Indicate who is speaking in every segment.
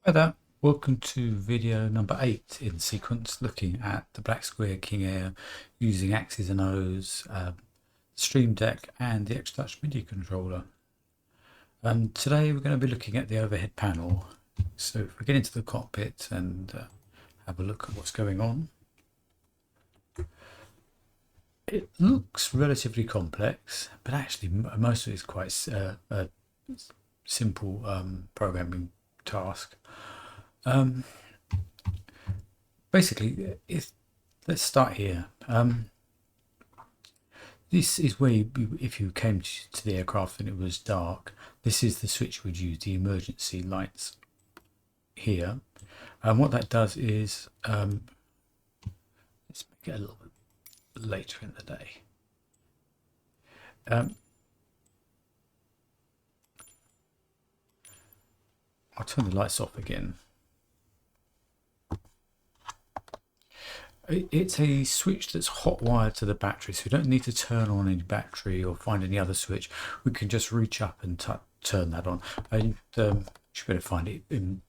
Speaker 1: Hi there, welcome to video number 8 in sequence, looking at the black square King Air using X's and O's, Stream Deck and the X-Touch MIDI controller. Today we're going to be looking at the overhead panel. So if we get into the cockpit and have a look at what's going on. It looks relatively complex, but actually most of it is quite a simple programming task. Basically, let's start here. This is where if you came to the aircraft and it was dark, this is the switch we'd use, the emergency lights here. And what that does is, let's make it a little bit later in the day. I'll turn the lights off again. It's a switch that's hot wired to the battery, so we don't need to turn on any battery or find any other switch. We can just reach up and turn that on. And you should be able to find it in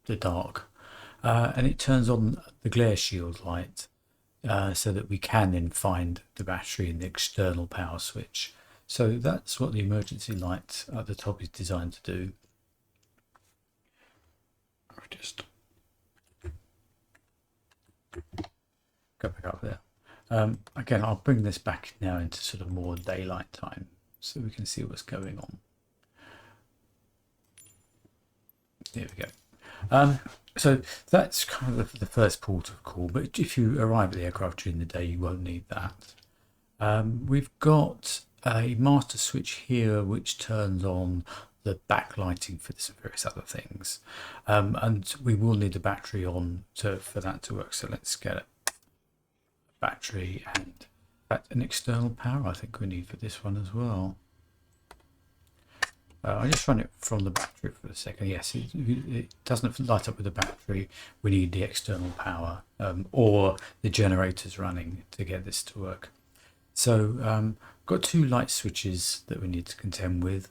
Speaker 1: the dark. And it turns on the glare shield light so that we can then find the battery in the external power switch. So that's what the emergency light at the top is designed to do. Just go back up there. Again, I'll bring this back now into sort of more daylight time so we can see what's going on. There we go. So that's kind of the first port of call, but if you arrive at the aircraft during the day, you won't need that. We've got a master switch here which turns on the backlighting for various other things, and we will need a battery on for that to work. So let's get a battery and an external power I think we need for this one as well. I'll just run it from the battery for a second. Yes, it doesn't light up with the battery. We need the external power or the generators running to get this to work. So got two light switches that we need to contend with.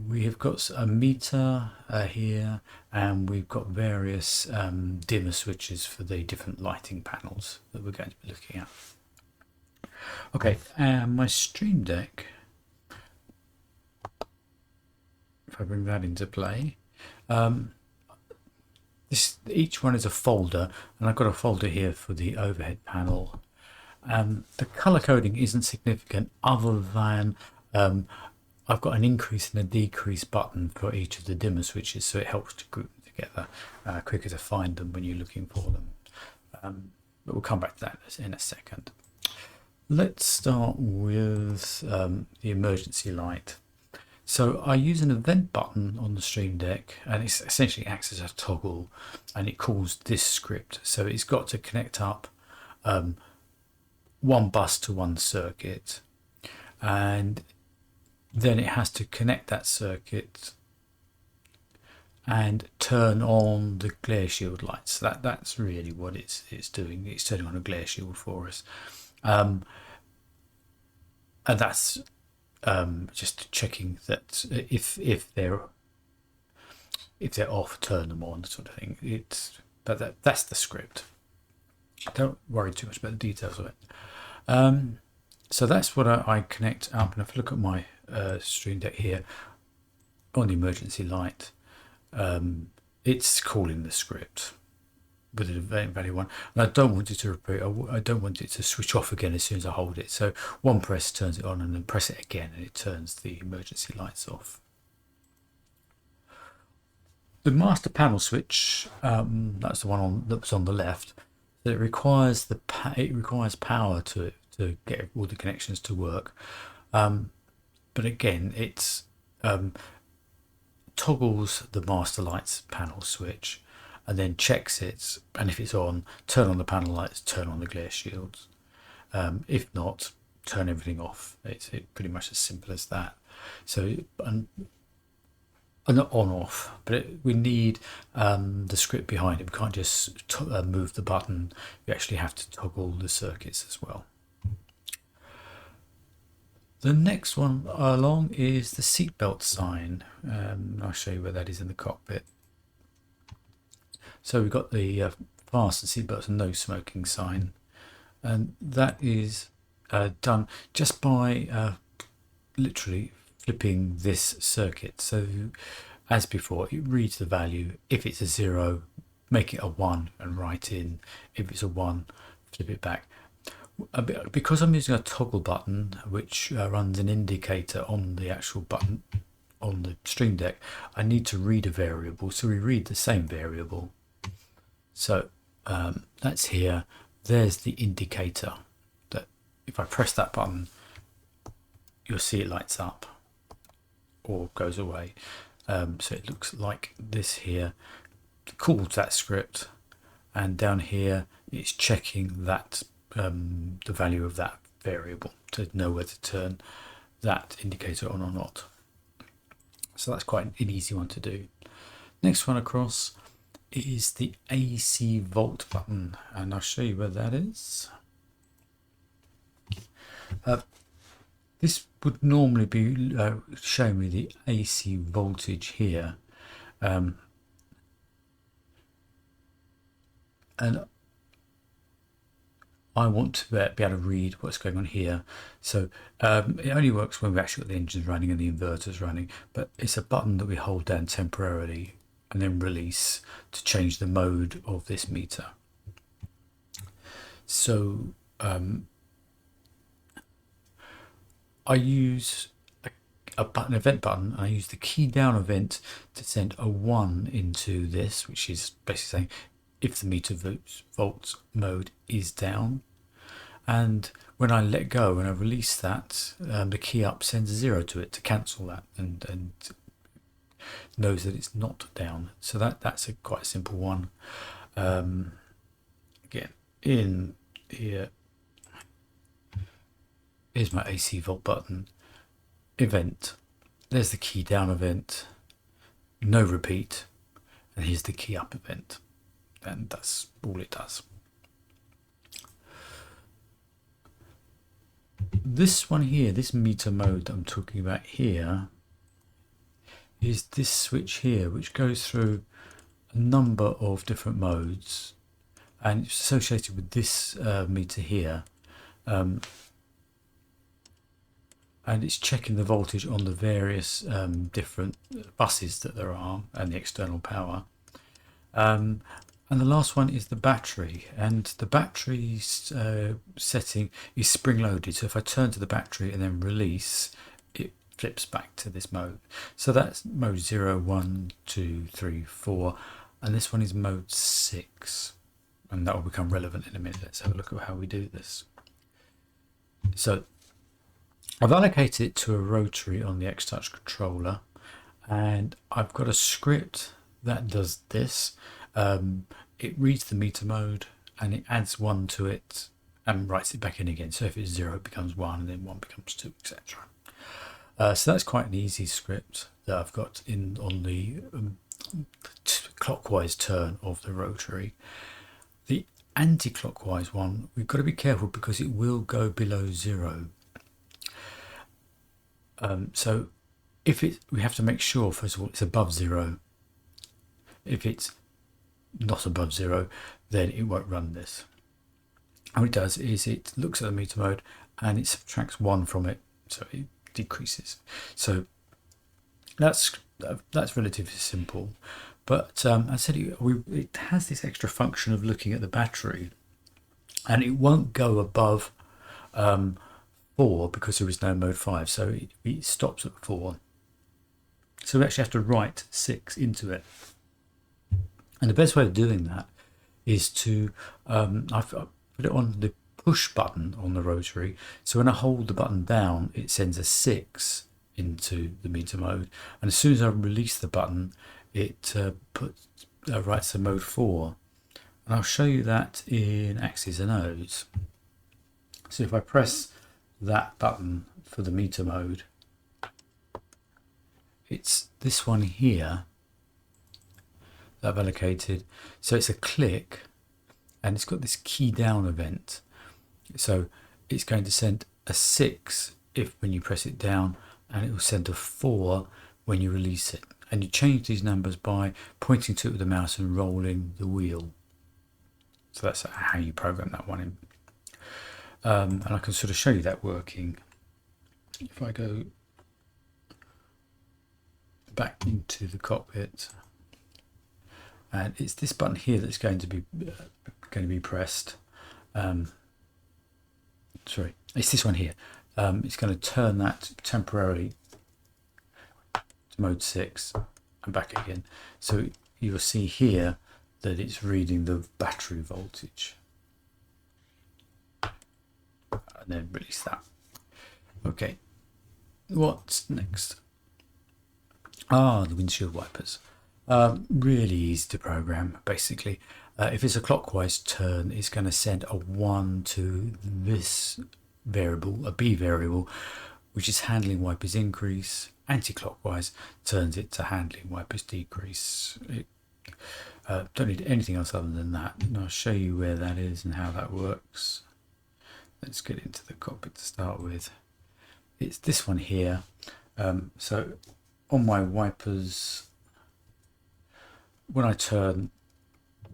Speaker 1: We have got a meter here, and we've got various dimmer switches for the different lighting panels that we're going to be looking at. Okay, and my Stream Deck, if I bring that into play, each one is a folder, and I've got a folder here for the overhead panel. The color coding isn't significant other than I've got an increase and a decrease button for each of the dimmer switches, so it helps to group them together quicker to find them when you're looking for them. But we'll come back to that in a second. Let's start with the emergency light. So I use an event button on the Stream Deck, and it essentially acts as a toggle, and it calls this script. So it's got to connect up one bus to one circuit, and then it has to connect that circuit and turn on the glare shield lights. That's really what it's doing. It's turning on a glare shield for us, and that's just checking that if they're off, turn them on, sort of thing. That's the script. Don't worry too much about the details of it. So that's what I connect up, and if you look at my Stream Deck here on the emergency light, it's calling the script with an event value 1, and I don't want it to repeat. I don't want it to switch off again as soon as I hold it. So one press turns it on, and then press it again and it turns the emergency lights off. The master panel switch, that's the one that was on the left. It requires power to it to get all the connections to work. But again, it's toggles the master lights panel switch and then checks it, and if it's on, turn on the panel lights, turn on the glare shields. If not, turn everything off. It's pretty much as simple as that. So not on off, but we need the script behind it. We can't just move the button. You actually have to toggle the circuits as well. The next one along is the seatbelt sign. I'll show you where that is in the cockpit. So we've got the fasten seatbelts and no smoking sign, and that is done just by literally flipping this circuit. So as before, it reads the value. If it's a 0, make it a 1 and write in. If it's a 1, flip it back. Because I'm using a toggle button which runs an indicator on the actual button on the Stream Deck, I need to read a variable, so we read the same variable. So that's here. There's the indicator that if I press that button, you'll see it lights up or goes away. So it looks like this here. Calls that script, and down here it's checking that the value of that variable to know whether to turn that indicator on or not. So that's quite an easy one to do. Next one across is the AC volt button, and I'll show you where that is. This would normally be showing me the AC voltage here, and I want to be able to read what's going on here. So it only works when we actually got the engines running and the inverters running, but it's a button that we hold down temporarily and then release to change the mode of this meter. So I use a button, event button. I use the key down event to send a 1 into this, which is basically saying if the meter volts mode is down. And when I let go and I release that, the key up sends a 0 to it to cancel that and knows that it's not down. So that's a quite simple one. Again, in here, here's my AC volt button, event, there's the key down event, no repeat, and here's the key up event, and that's all it does. This one here, this meter mode that I'm talking about here, is this switch here, which goes through a number of different modes, and it's associated with this meter here, and it's checking the voltage on the various different buses that there are and the external power. And the last one is the battery, and the battery's setting is spring loaded. So if I turn to the battery and then release, it flips back to this mode. So that's mode 0, 1, 2, 3, 4, and this one is mode 6, and that will become relevant in a minute. Let's have a look at how we do this. So I've allocated it to a rotary on the X-Touch controller, and I've got a script that does this. It reads the meter mode and it adds 1 to it and writes it back in again. So if it's 0, it becomes 1, and then 1 becomes 2, etc. So that's quite an easy script that I've got in on the clockwise turn of the rotary. The anti-clockwise one, we've got to be careful because it will go below 0. So if we have to make sure, first of all, it's above 0. If it's not above 0, then it won't run this. And what it does is it looks at the meter mode and it subtracts 1 from it, so it decreases. So that's relatively simple. But I said it has this extra function of looking at the battery, and it won't go above 4 because there is no mode 5, so it stops at 4. So we actually have to write 6 into it. And the best way of doing that is to, I've put it on the push button on the rotary. So when I hold the button down, it sends a 6 into the meter mode. And as soon as I release the button, it writes a mode 4. And I'll show you that in axes and O's. So if I press that button for the meter mode, it's this one here that I've allocated. So it's a click, and it's got this key down event. So it's going to send a 6 when you press it down, and it will send a 4 when you release it. And you change these numbers by pointing to it with the mouse and rolling the wheel. So that's how you program that one in. And I can sort of show you that working. If I go back into the cockpit, and it's this button here that's going to be pressed. Sorry, it's this one here. It's going to turn that temporarily to mode 6 and back again. So you'll see here that it's reading the battery voltage. And then release that. Okay, what's next? The windshield wipers. Really easy to program, basically. If it's a clockwise turn, it's going to send a 1 to this variable, a B variable, which is handling wipers increase. Anti-clockwise turns it to handling wipers decrease. Don't need anything else other than that. And I'll show you where that is and how that works. Let's get into the cockpit to start with. It's this one here. So on my wipers, when I turn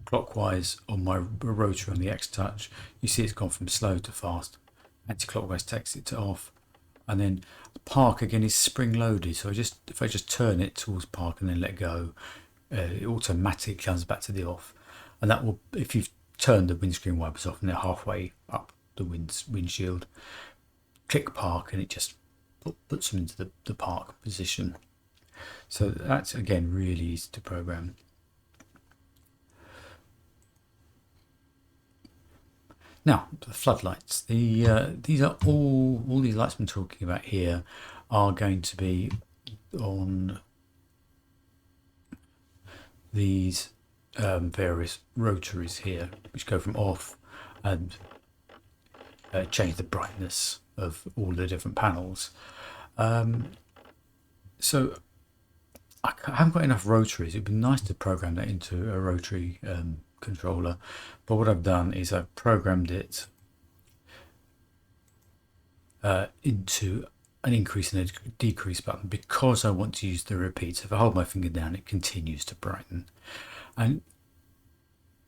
Speaker 1: clockwise on my rotor on the X touch, you see it's gone from slow to fast. Anti-clockwise takes it to off, and then park again is spring loaded. So if I just turn it towards park and then let go, it automatically comes back to the off. And that will, if you've turned the windscreen wipers off and they're halfway up the windshield, click park and it just puts them into the park position. So that's again really easy to program. Now the floodlights. These are all these lights I'm talking about here are going to be on these various rotaries here, which go from off and change the brightness of all the different panels. So I haven't got enough rotaries. It'd be nice to program that into a rotary controller, but what I've done is I've programmed it into an increase and a decrease button because I want to use the repeat. So if I hold my finger down, it continues to brighten. And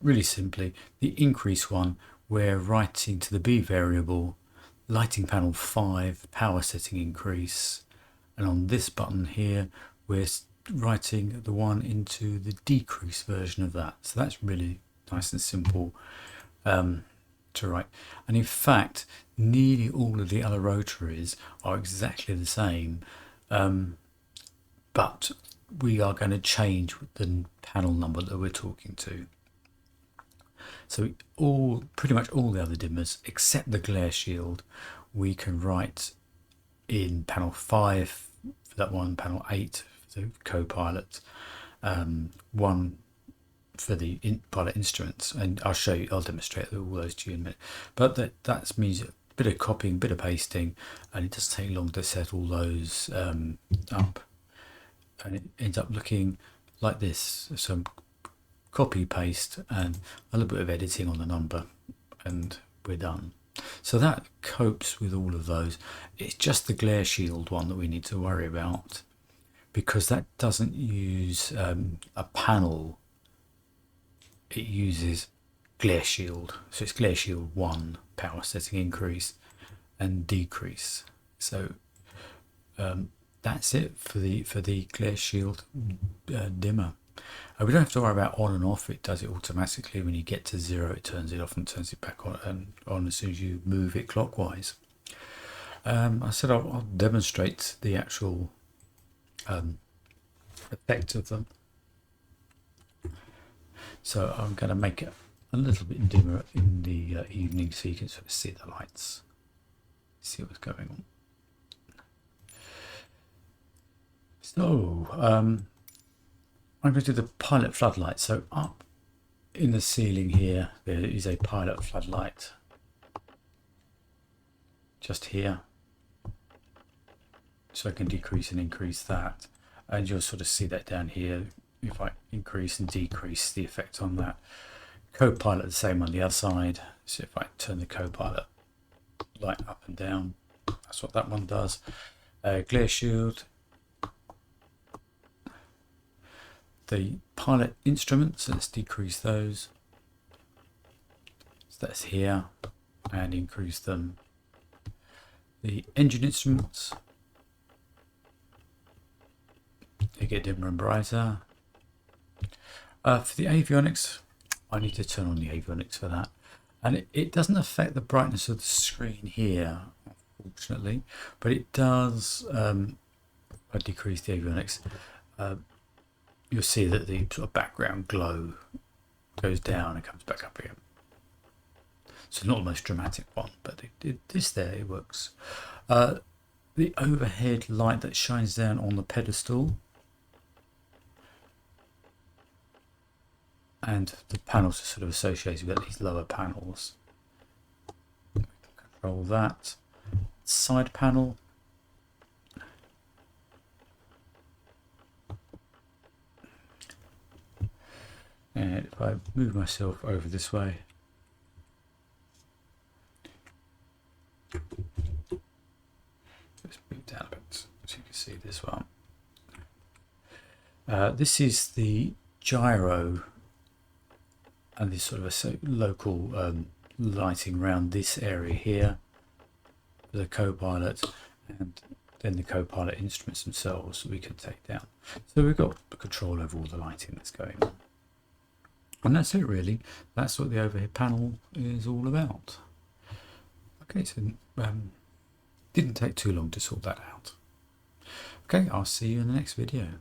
Speaker 1: really simply, the increase one, we're writing to the B variable, lighting panel 5, power setting increase. And on this button here, we're writing the one into the decrease version of that. So that's really nice and simple to write. And in fact, nearly all of the other rotaries are exactly the same, but we are going to change the panel number that we're talking to. So pretty much all the other dimmers, except the glare shield, we can write in panel 5 for that one, panel 8 for the co-pilot, 1 for the pilot instruments, and I'll demonstrate all those to you in a minute. But that means a bit of copying, a bit of pasting, and it doesn't take long to set all those up, and it ends up looking like this. Some copy paste and a little bit of editing on the number, and we're done. So that copes with all of those. It's just the glare shield one that we need to worry about, because that doesn't use a panel. It uses glare shield. So it's glare shield 1, power setting increase and decrease. So that's it for the glare shield dimmer. We don't have to worry about on and off. It does it automatically. When you get to 0, it turns it off and turns it back on as soon as you move it clockwise. I said I'll demonstrate the actual effect of them. So I'm going to make it a little bit dimmer in the evening so you can sort of see the lights, see what's going on. So I'm going to do the pilot floodlight. So up in the ceiling here, there is a pilot floodlight just here. So I can decrease and increase that. And you'll sort of see that down here. If I increase and decrease the effect on that. Co-pilot the same on the other side. So if I turn the co-pilot light up and down, that's what that one does. Glare shield. the pilot instruments, let's decrease those. So that's here, and increase them. The engine instruments, they get dimmer and brighter. For the avionics, I need to turn on the avionics for that. And it doesn't affect the brightness of the screen here, unfortunately, but it does, I decrease the avionics, you'll see that the sort of background glow goes down and comes back up again. So not the most dramatic one, but it works. The overhead light that shines down on the pedestal, and the panels are sort of associated with these lower panels. Control that. Side panel. And if I move myself over this way, just move down a bit so you can see this one. This is the gyro and this sort of a local lighting around this area here, the co-pilot, and then the co-pilot instruments themselves we can take down. So we've got the control over all the lighting that's going on. And that's it really. That's what the overhead panel is all about. Okay, so didn't take too long to sort that out. Okay, I'll see you in the next video.